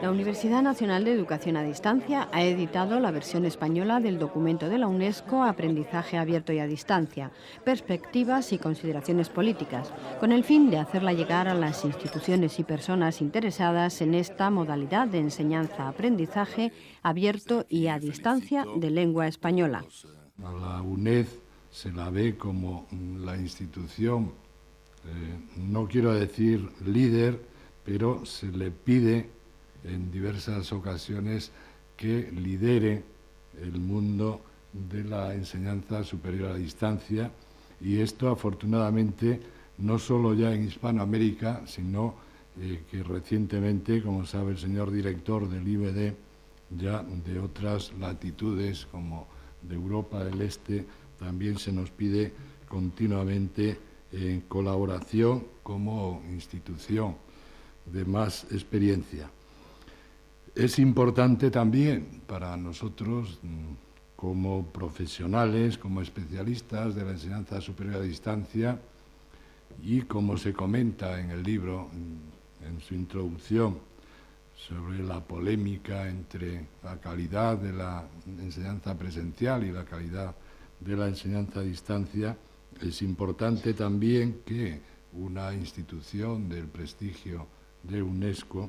La Universidad Nacional de Educación a Distancia ha editado la versión española del documento de la UNESCO Aprendizaje abierto y a distancia, perspectivas y consideraciones políticas, con el fin de hacerla llegar a las instituciones y personas interesadas en esta modalidad de enseñanza-aprendizaje abierto y a distancia de lengua española. A la UNED se la ve como la institución, no quiero decir líder, pero se le pide en diversas ocasiones que lidere el mundo de la enseñanza superior a distancia, y esto afortunadamente no solo ya en Hispanoamérica, sino que recientemente, como sabe el señor director del IBD, ya de otras latitudes como de Europa del Este, también se nos pide continuamente en colaboración como institución de más experiencia. Es importante también para nosotros, como profesionales, como especialistas de la enseñanza superior a distancia, y como se comenta en el libro, en su introducción, sobre la polémica entre la calidad de la enseñanza presencial y la calidad de la enseñanza a distancia, es importante también que una institución del prestigio de UNESCO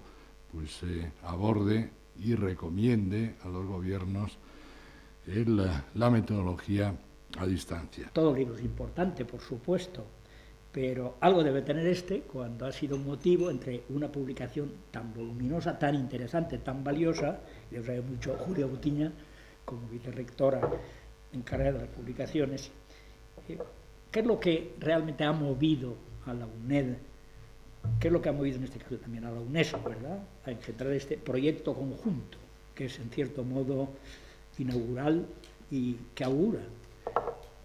pues aborde y recomiende a los gobiernos la metodología a distancia. Todo libro es importante, por supuesto, pero algo debe tener cuando ha sido un motivo entre una publicación tan voluminosa, tan interesante, tan valiosa. Le sabe mucho Julia Butiña, como vicerrectora encargada de las publicaciones. ¿Qué es lo que realmente ha movido a la UNED? ¿Qué es lo que ha movido en este caso también a la UNESCO, ¿verdad?, a engendrar este proyecto conjunto, que es en cierto modo inaugural y que augura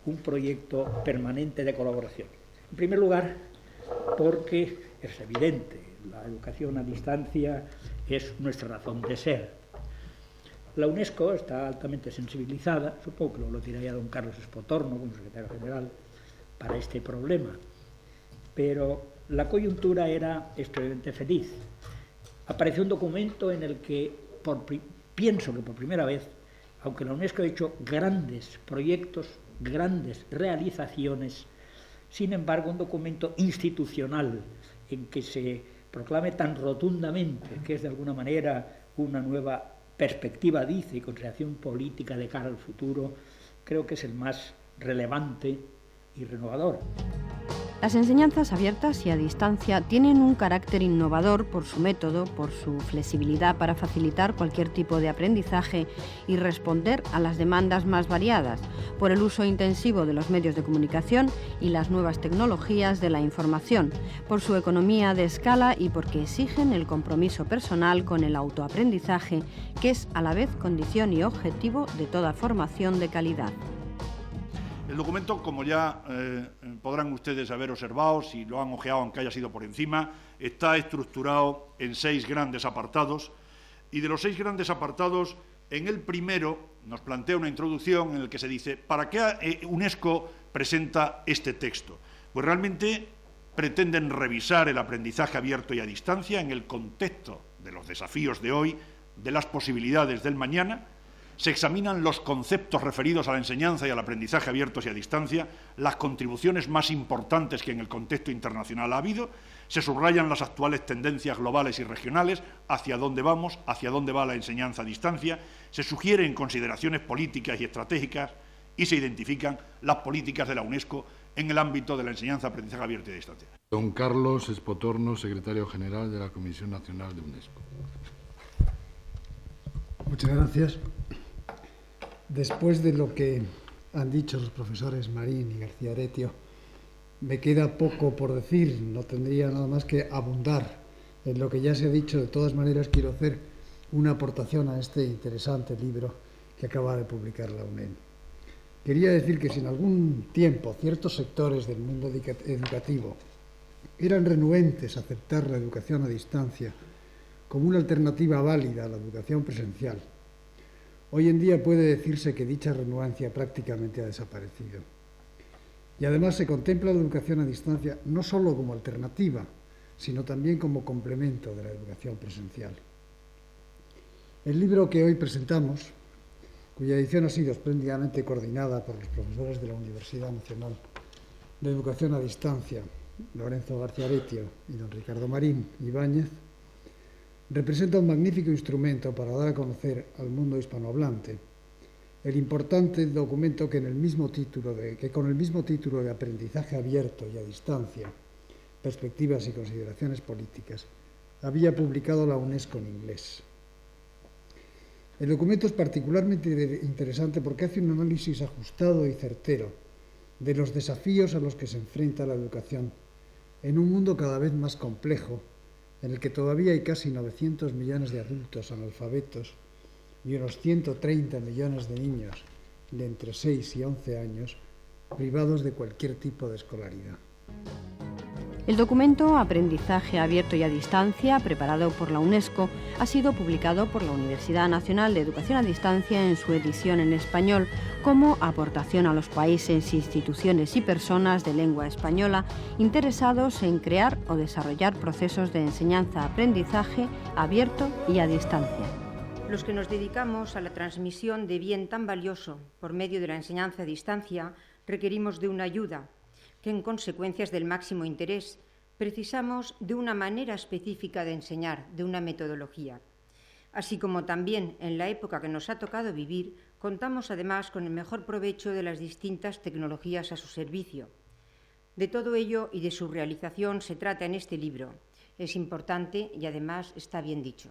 un proyecto permanente de colaboración? En primer lugar, porque es evidente, la educación a distancia es nuestra razón de ser. La UNESCO está altamente sensibilizada, supongo que lo dirá ya don Carlos Espotorno como secretario general, para este problema, pero la coyuntura era extremadamente feliz. Apareció un documento en el que, pienso que por primera vez, aunque la UNESCO ha hecho grandes proyectos, grandes realizaciones, sin embargo, un documento institucional en que se proclame tan rotundamente que es de alguna manera una nueva perspectiva, dice, y consideración política de cara al futuro, creo que es el más relevante y renovador. Las enseñanzas abiertas y a distancia tienen un carácter innovador por su método, por su flexibilidad para facilitar cualquier tipo de aprendizaje y responder a las demandas más variadas, por el uso intensivo de los medios de comunicación y las nuevas tecnologías de la información, por su economía de escala y porque exigen el compromiso personal con el autoaprendizaje, que es a la vez condición y objetivo de toda formación de calidad. El documento, como ya podrán ustedes haber observado, si lo han ojeado aunque haya sido por encima, está estructurado en 6 grandes apartados, y de los 6 grandes apartados, en el primero nos plantea una introducción en el que se dice ¿para qué UNESCO presenta este texto? Pues realmente pretenden revisar el aprendizaje abierto y a distancia en el contexto de los desafíos de hoy, de las posibilidades del mañana. Se examinan los conceptos referidos a la enseñanza y al aprendizaje abiertos y a distancia, las contribuciones más importantes que en el contexto internacional ha habido, se subrayan las actuales tendencias globales y regionales, hacia dónde vamos, hacia dónde va la enseñanza a distancia, se sugieren consideraciones políticas y estratégicas y se identifican las políticas de la UNESCO en el ámbito de la enseñanza, aprendizaje abierto y a distancia. Don Carlos Espotorno, secretario general de la Comisión Nacional de UNESCO. Muchas gracias. Después de lo que han dicho los profesores Marín y García Aretio, me queda poco por decir, no tendría nada más que abundar en lo que ya se ha dicho. De todas maneras, quiero hacer una aportación a este interesante libro que acaba de publicar la UNED. Quería decir que si en algún tiempo ciertos sectores del mundo educativo eran renuentes a aceptar la educación a distancia como una alternativa válida a la educación presencial, hoy en día puede decirse que dicha renuencia prácticamente ha desaparecido. Y además se contempla la educación a distancia no solo como alternativa, sino también como complemento de la educación presencial. El libro que hoy presentamos, cuya edición ha sido espléndidamente coordinada por los profesores de la Universidad Nacional de Educación a Distancia, Lorenzo García-Aretio y don Ricardo Marín Ibáñez, representa un magnífico instrumento para dar a conocer al mundo hispanohablante el importante documento que con el mismo título de Aprendizaje abierto y a distancia, perspectivas y consideraciones políticas, había publicado la UNESCO en inglés. El documento es particularmente interesante porque hace un análisis ajustado y certero de los desafíos a los que se enfrenta la educación en un mundo cada vez más complejo, en el que todavía hay casi 900 millones de adultos analfabetos y unos 130 millones de niños de entre 6 y 11 años privados de cualquier tipo de escolaridad. El documento Aprendizaje abierto y a distancia, preparado por la UNESCO, ha sido publicado por la Universidad Nacional de Educación a Distancia en su edición en español como aportación a los países, instituciones y personas de lengua española interesados en crear o desarrollar procesos de enseñanza-aprendizaje abierto y a distancia. Los que nos dedicamos a la transmisión de bien tan valioso por medio de la enseñanza a distancia requerimos de una ayuda, que en consecuencias del máximo interés precisamos de una manera específica de enseñar, de una metodología. Así como también en la época que nos ha tocado vivir, contamos además con el mejor provecho de las distintas tecnologías a su servicio. De todo ello y de su realización se trata en este libro. Es importante y además está bien dicho.